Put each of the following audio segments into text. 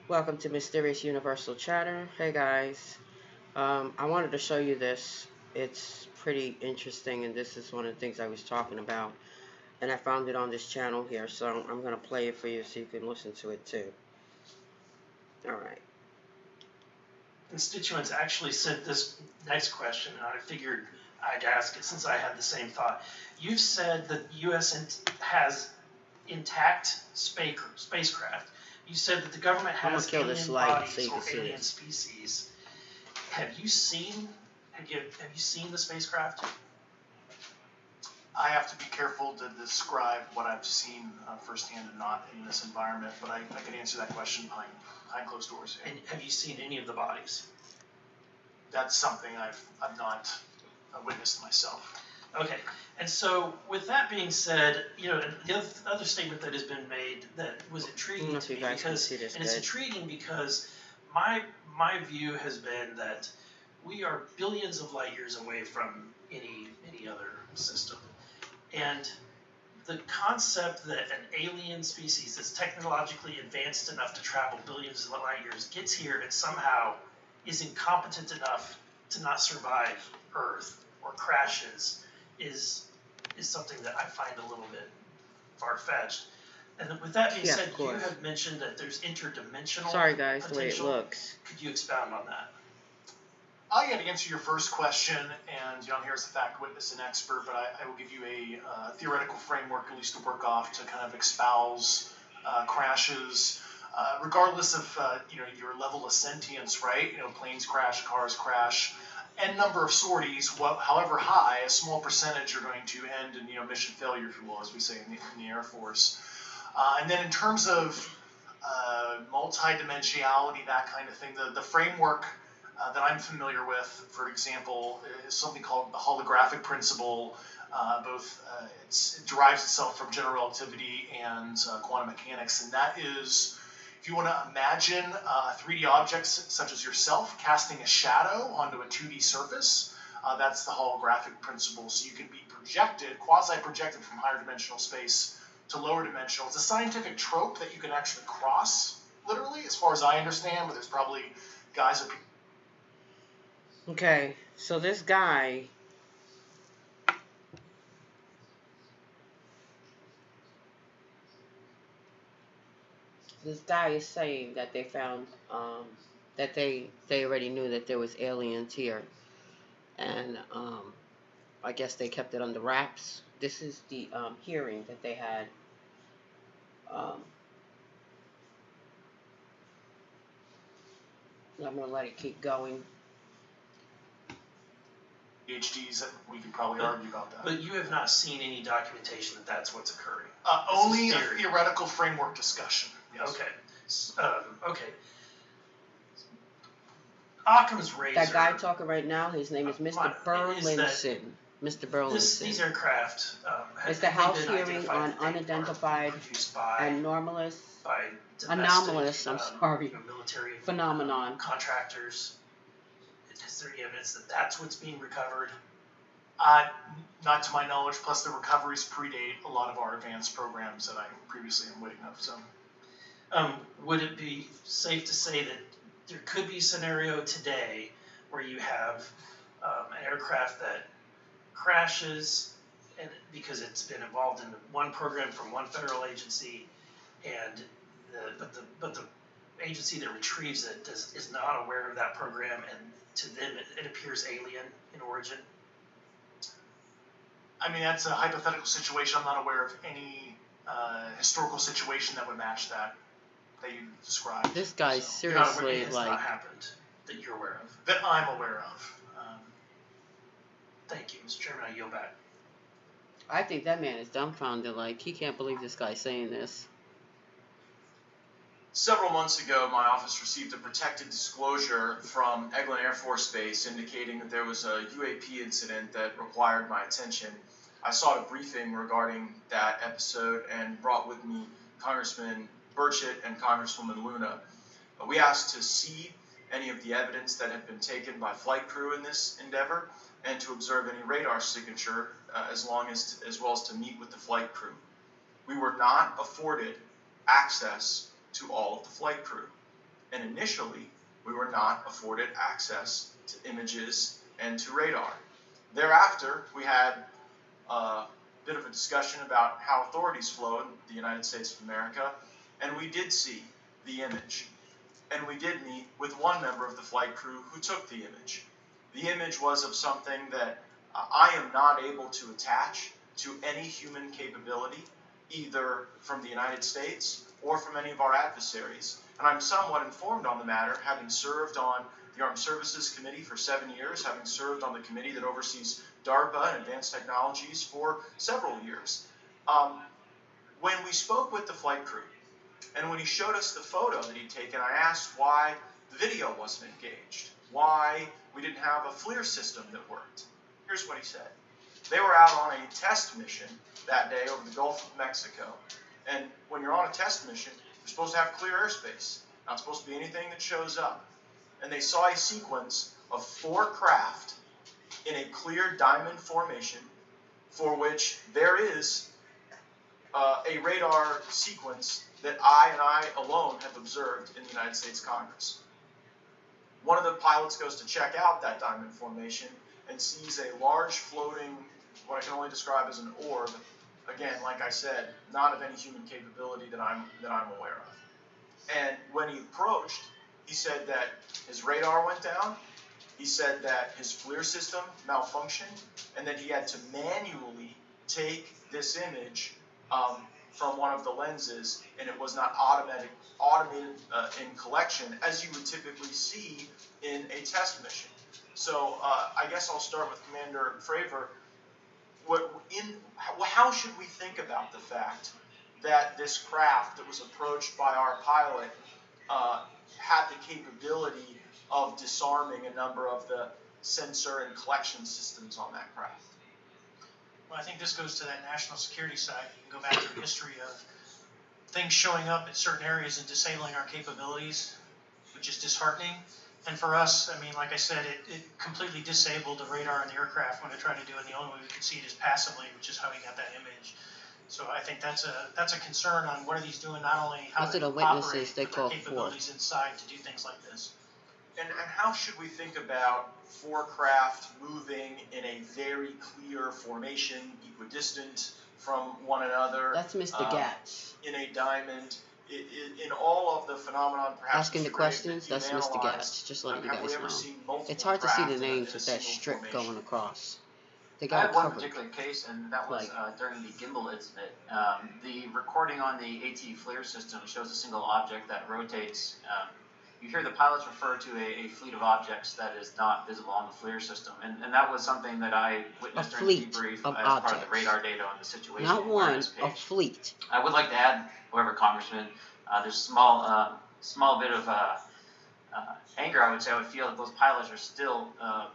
Welcome to Mysterious Universal Chatter. Hey guys, I wanted to show you this. It's pretty interesting, and this is one of the things I was talking about. And I found it on this channel here, so I'm going to play it for you so you can listen to it too. Alright. Constituents actually sent this next question, and I figured I'd ask it since I had the same thought. You've said that the U.S. has intact spacecraft. You said that the government I'm going has to kill this alien light so bodies you can or see alien this. species. Have you seen the spacecraft? I have to be careful to describe what I've seen firsthand and not in this environment, but I can answer that question behind closed doors. And have you seen any of the bodies? That's something I've not witnessed myself. Okay, and so with that being said, the other statement that has been made that was intriguing to me because, and it's intriguing because my view has been that we are billions of light years away from any other system, and the concept that an alien species that's technologically advanced enough to travel billions of light years gets here and somehow is incompetent enough to not survive Earth or crashes is something that I find a little bit far-fetched. And with that being said, you have mentioned that there's interdimensional Sorry guys, potential. the way it looks. Could you expound on that? I'll get to answer your first question, and I'm here as a fact witness and expert, but I will give you a theoretical framework, at least to work off, to kind of espouse crashes, regardless of your level of sentience, right? Planes crash, cars crash, n number of sorties, however high, a small percentage are going to end in mission failure, if you will, as we say in the Air Force. And then in terms of multidimensionality, that kind of thing, the framework that I'm familiar with, for example, is something called the holographic principle. It derives itself from general relativity and quantum mechanics, and that is, if you want to imagine 3D objects such as yourself casting a shadow onto a 2D surface, that's the holographic principle. So you can be projected, quasi-projected from higher dimensional space to lower dimensional. It's a scientific trope that you can actually cross, literally, as far as I understand, but there's probably guys or people. Okay, so this guy is saying that they found that they already knew that there was aliens here, and I guess they kept it under wraps. This is the hearing that they had. I'm gonna let it keep going. PhDs, that we could probably argue about that. But you have not seen any documentation that that's what's occurring. Only a theoretical framework discussion. Yes. Okay. Okay. Occam's razor. That guy talking right now, his name is Mr. Burlinson. Mr. Burlinson. These aircraft. It's the House hearing on unidentified anomalous. Military phenomenon. Contractors. Is there any evidence that that's what's being recovered? Not to my knowledge. Plus, the recoveries predate a lot of our advanced programs that I previously am waiting of. So, would it be safe to say that there could be a scenario today where you have an aircraft that crashes, and because it's been involved in one program from one federal agency, and but the agency that retrieves it is not aware of that program, and to them it appears alien in origin? I mean, that's a hypothetical situation. I'm not aware of any historical situation that would match that you described. This guy's seriously has not happened that you're aware of. That I'm aware of. Thank you, Mr. Chairman. I yield back. I think that man is dumbfounded. Like, he can't believe this guy's saying this. Several months ago, my office received a protected disclosure from Eglin Air Force Base indicating that there was a UAP incident that required my attention. I sought a briefing regarding that episode and brought with me Congressman Burchett and Congresswoman Luna. We asked to see any of the evidence that had been taken by flight crew in this endeavor and to observe any radar signature as well as to meet with the flight crew. We were not afforded access to all of the flight crew. And initially, we were not afforded access to images and to radar. Thereafter, we had a bit of a discussion about how authorities flow in the United States of America, and we did see the image. And we did meet with one member of the flight crew who took the image. The image was of something that I am not able to attach to any human capability, either from the United States or from any of our adversaries. And I'm somewhat informed on the matter, having served on the Armed Services Committee for 7 years, having served on the committee that oversees DARPA and advanced technologies for several years. When we spoke with the flight crew, and when he showed us the photo that he'd taken, I asked why the video wasn't engaged, why we didn't have a FLIR system that worked. Here's what he said. They were out on a test mission that day over the Gulf of Mexico. And when you're on a test mission, you're supposed to have clear airspace. Not supposed to be anything that shows up. And they saw a sequence of 4 craft in a clear diamond formation for which there is a radar sequence that I alone have observed in the United States Congress. One of the pilots goes to check out that diamond formation and sees a large floating, what I can only describe as an orb. Again, like I said, not of any human capability that I'm aware of. And when he approached, he said that his radar went down. He said that his FLIR system malfunctioned, and that he had to manually take this image from one of the lenses, and it was not automated in collection as you would typically see in a test mission. So I guess I'll start with Commander Fravor. How should we think about the fact that this craft that was approached by our pilot had the capability of disarming a number of the sensor and collection systems on that craft? Well, I think this goes to that national security side. You can go back to the history of things showing up in certain areas and disabling our capabilities, which is disheartening. And for us, I mean, like I said, it completely disabled the radar in the aircraft when it tried to do it. And the only way we could see it is passively, which is how we got that image. So I think that's a concern on what are these doing, not only how they operate, but their capabilities inside to do things like this. And how should we think about 4 craft moving in a very clear formation, equidistant from one another? That's Mr. Gatz. In a diamond. In all of the phenomenon, perhaps asking the questions, that's Mr. Gatz. Just letting you guys know. It's hard to see the names with that strip going across. They got I had one particular case, and that was during the gimbal incident. The recording on the AT FLIR system shows a single object that rotates. You hear the pilots refer to a fleet of objects that is not visible on the FLIR system, and that was something that I witnessed during the debrief as part of the radar data on the situation. Not one, a fleet. I would like to add, however, Congressman, there's a small bit of anger, I would say. I would feel that those pilots are still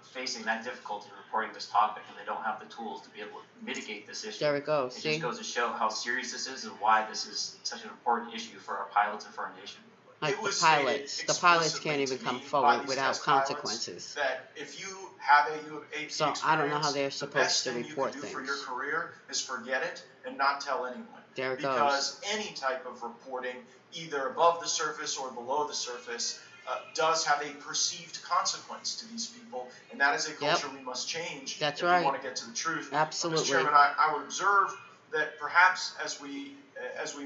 facing that difficulty in reporting this topic, and they don't have the tools to be able to mitigate this issue. There it goes. It just goes to show how serious this is and why this is such an important issue for our pilots and for our nation. Like the pilots can't even come forward without consequences. That if you have a so I don't know how they're supposed to report things. things. For your career is forget it and not tell anyone. There it because any type of reporting, either above the surface or below the surface, does have a perceived consequence to these people, and that is a culture we must change. That's if right. we want to get to the truth. Absolutely. Mr. Chairman, I would observe that perhaps as we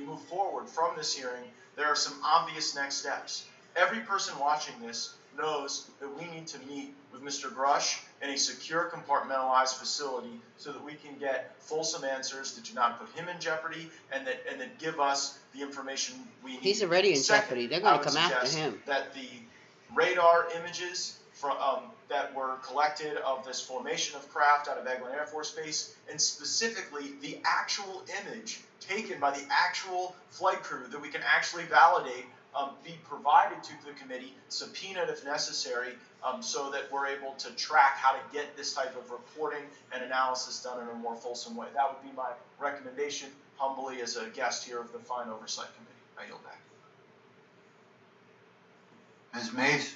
move forward from this hearing, there are some obvious next steps. Every person watching this knows that we need to meet with Mr. Grush in a secure, compartmentalized facility so that we can get fulsome answers that do not put him in jeopardy and that give us the information we need. He's already in jeopardy. They're going to come after him. That the radar images from that were collected of this formation of craft out of Eglin Air Force Base, and specifically the actual image taken by the actual flight crew that we can actually validate, be provided to the committee, subpoenaed if necessary, so that we're able to track how to get this type of reporting and analysis done in a more fulsome way. That would be my recommendation, humbly as a guest here of the Fine Oversight Committee. I yield back. Ms. Mace.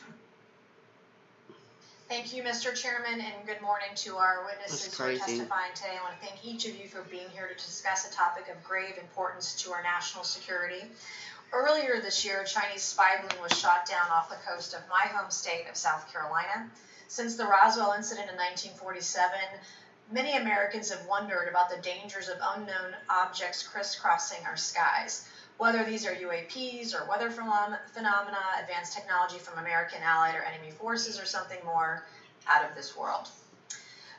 Thank you, Mr. Chairman, and good morning to our witnesses who are testifying today. I want to thank each of you for being here to discuss a topic of grave importance to our national security. Earlier this year, a Chinese spy balloon was shot down off the coast of my home state of South Carolina. Since the Roswell incident in 1947, many Americans have wondered about the dangers of unknown objects crisscrossing our skies. Whether these are UAPs or weather phenomena, advanced technology from American allied or enemy forces, or something more out of this world.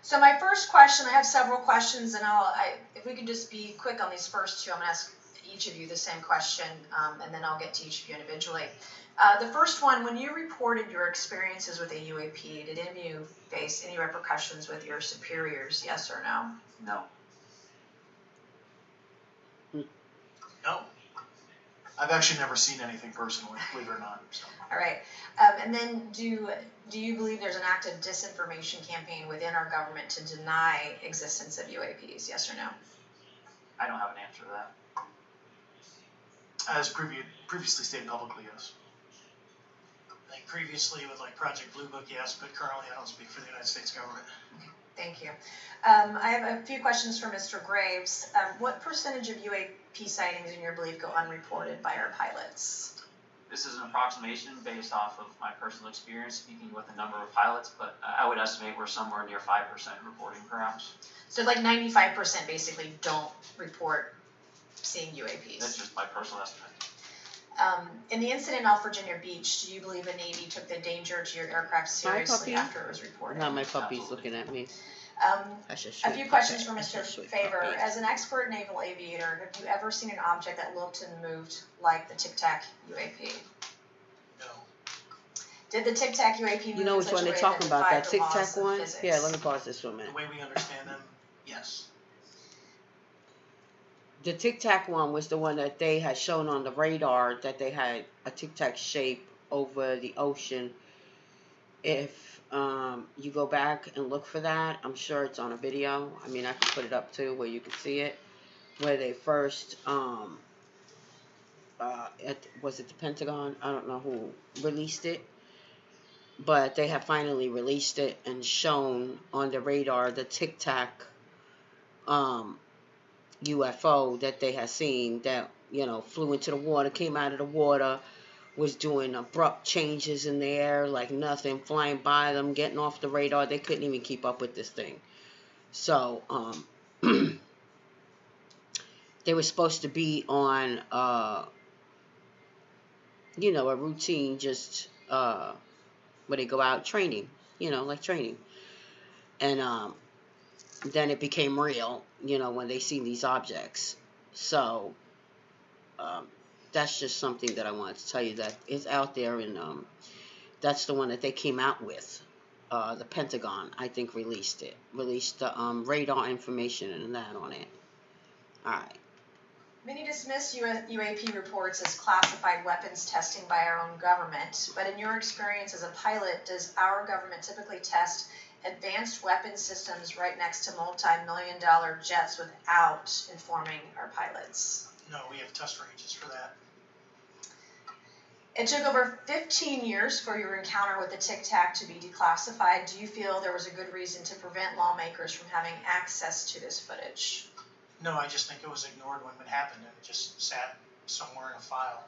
So my first question, I have several questions, and if we can just be quick on these first two, I'm going to ask each of you the same question, and then I'll get to each of you individually. The first one, when you reported your experiences with a UAP, did any of you face any repercussions with your superiors, yes or no? No. No. I've actually never seen anything personally, believe it or not. So. All right. And then do you believe there's an active disinformation campaign within our government to deny existence of UAPs, yes or no? I don't have an answer to that. As previously stated publicly, yes. I think previously with like Project Blue Book, yes, but currently I don't speak for the United States government. Thank you. I have a few questions for Mr. Graves. What percentage of UAP sightings in your belief go unreported by our pilots? This is an approximation based off of my personal experience speaking with a number of pilots, but I would estimate we're somewhere near 5% reporting perhaps. So like 95% basically don't report seeing UAPs. That's just my personal estimate. In the incident off Virginia Beach, do you believe the Navy took the danger to your aircraft seriously after it was reported? Now my puppy's looking at me. A few questions for Mr. Favor. As an expert naval aviator, have you ever seen an object that looked and moved like the Tic Tac UAP? No. Did the Tic Tac UAP move? You know which one they're talking about? That Tic Tac one? Yeah, let me pause this for a minute. The way we understand them, yes. The Tic Tac one was the one that they had shown on the radar, that they had a Tic Tac shape over the ocean. If you go back and look for that, I'm sure it's on a video. I mean, I can put it up too where you can see it. Where they first, was it the Pentagon? I don't know who released it. But they have finally released it and shown on the radar the Tic Tac UFO that they had seen that, you know, flew into the water, came out of the water, was doing abrupt changes in the air like nothing, flying by them, getting off the radar. They couldn't even keep up with this thing. So, they were supposed to be on, you know, a routine just, where they go out training, you know, like training. And, then it became real, you know, when they seen these objects. So, that's just something that I wanted to tell you that is out there, and that's the one that they came out with. The Pentagon, I think, released the radar information and that on it. All right. Many dismiss UAP reports as classified weapons testing by our own government, but in your experience as a pilot, does our government typically test advanced weapon systems right next to multi-million-dollar jets without informing our pilots? No, we have test ranges for that. It took over 15 years for your encounter with the Tic Tac to be declassified. Do you feel there was a good reason to prevent lawmakers from having access to this footage? No, I just think it was ignored when it happened, and it just sat somewhere in a file.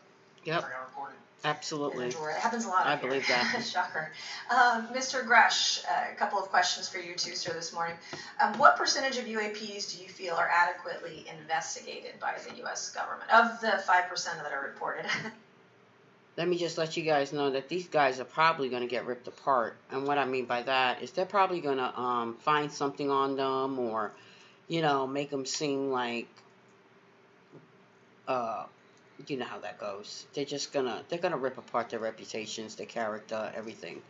Yep. Never got reported. Absolutely. It happens a lot. I believe that. Shocker. Mr. Gresh, a couple of questions for you too, sir, this morning. What percentage of UAPs do you feel are adequately investigated by the U.S. government, of the 5% that are reported? Let me just let you guys know that these guys are probably going to get ripped apart. And what I mean by that is they're probably going to find something on them, or, you know, make them seem like, you know how that goes. They're gonna rip apart their reputations, their character, everything.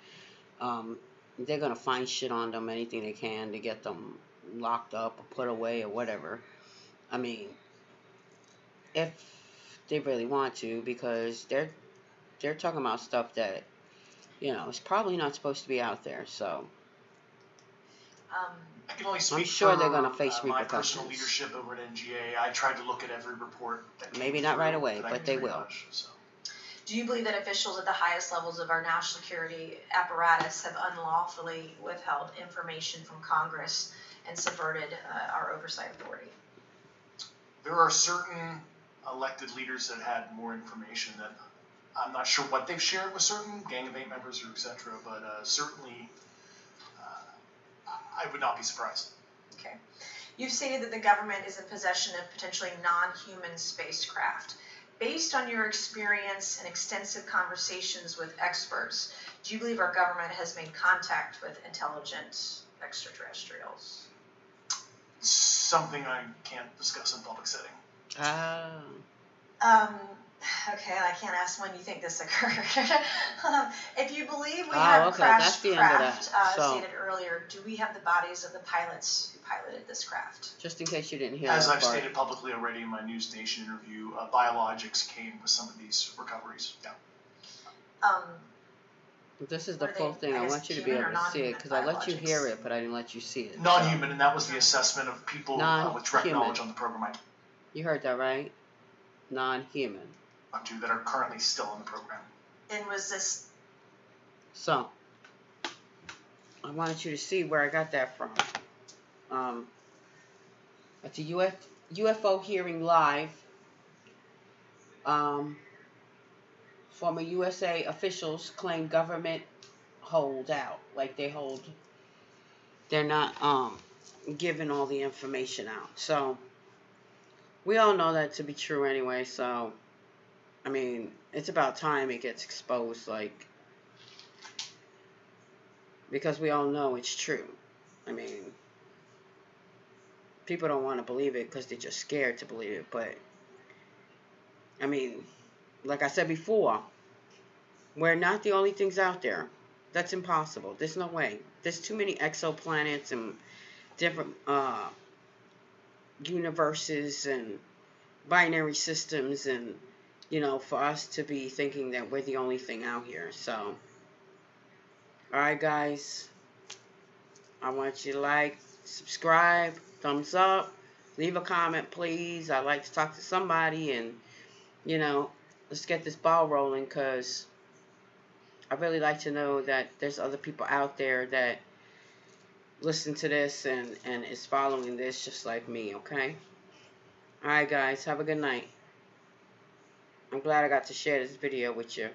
They're gonna find shit on them, anything they can to get them locked up or put away or whatever. I mean, if they really want to, because they're talking about stuff that, you know, is probably not supposed to be out there. So I can only speak I'm sure for, they're going to face my repercussions. personal leadership over at NGA. I tried to look at every report that came Maybe not through right away, that but they will. So. Do you believe that officials at the highest levels of our national security apparatus have unlawfully withheld information from Congress and subverted our oversight authority? There are certain elected leaders that had more information that I'm not sure what they've shared with certain Gang of Eight members or etc. But certainly, I would not be surprised. Okay. You've stated that the government is in possession of potentially non-human spacecraft. Based on your experience and extensive conversations with experts, do you believe our government has made contact with intelligent extraterrestrials? Something I can't discuss in public setting. Okay, I can't ask when you think this occurred. If you believe we have crashed craft, stated earlier, do we have the bodies of the pilots who piloted this craft? Just in case you didn't hear As that I've part. stated publicly already in my News Nation interview, Biologics came with some of these recoveries. Yeah. This is the full thing. I want you to be able to see it because I let you hear it, but I didn't let you see it. Non-human, and that was the assessment of people with direct knowledge on the program. You heard that right? Non-human. That are currently still in the program. And was this? So, I wanted you to see where I got that from. At the UFO hearing live. Former USA officials claim government hold out, like they're not giving all the information out. So we all know that to be true anyway. So I mean, it's about time it gets exposed, like, because we all know it's true. I mean, people don't want to believe it because they're just scared to believe it. But I mean, like I said before, we're not the only things out there. That's impossible. There's no way. There's too many exoplanets and different universes and binary systems, and for us to be thinking that we're the only thing out here. So, alright guys, I want you to like, subscribe, thumbs up, leave a comment please. I'd like to talk to somebody, and let's get this ball rolling, because I really like to know that there's other people out there that listen to this and is following this just like me, okay? Alright guys, have a good night. I'm glad I got to share this video with you.